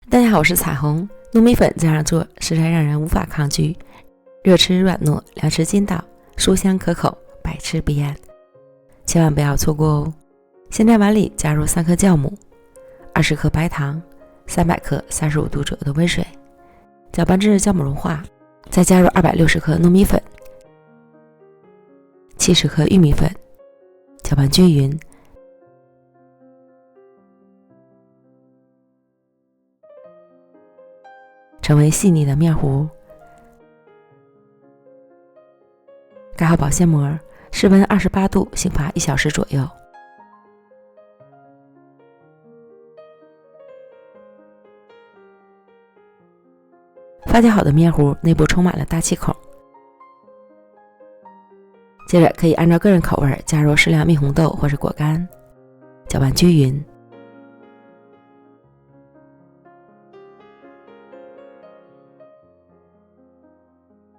大家好，我是彩虹。糯米粉这样做实在让人无法抗拒，热吃软糯，凉吃筋道，酥香可口，百吃不厌，千万不要错过哦！先在碗里加入3颗酵母，20克白糖，300克35度左右的温水，搅拌至酵母融化，再加入260克糯米粉，70克玉米粉，搅拌均匀。成为细腻的面糊，盖好保鲜膜，室温28度，醒发1小时左右。发酵好的面糊内部充满了大气孔，接着可以按照个人口味加入适量蜜红豆或是果干，搅拌均匀。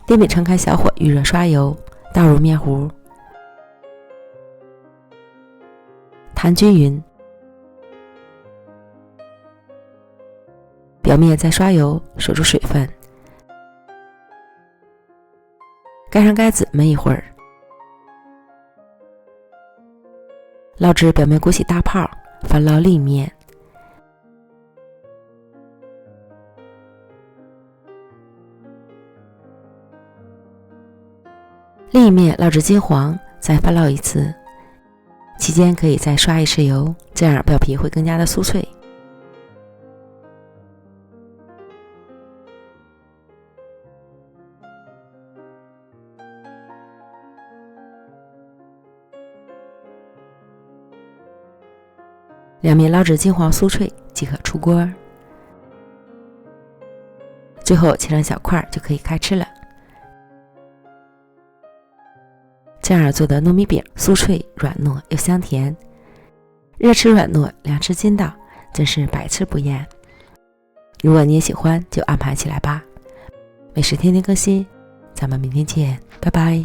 电饼撑开小火，预热刷油，倒入面糊，摊均匀，表面再刷油锁住水分，盖上盖子焖一会儿，捞至表面鼓起大泡，翻捞另一面。另一面捞至金黄，再翻捞一次，期间可以再刷一次油，这样表皮会更加的酥脆。两面捞至金黄酥脆即可出锅，最后切成小块就可以开吃了。这样做的糯米饼酥脆软糯又香甜，热吃软糯，凉吃筋道，真是百吃不厌。如果你也喜欢，就安排起来吧。美食天天更新，咱们明天见，拜拜。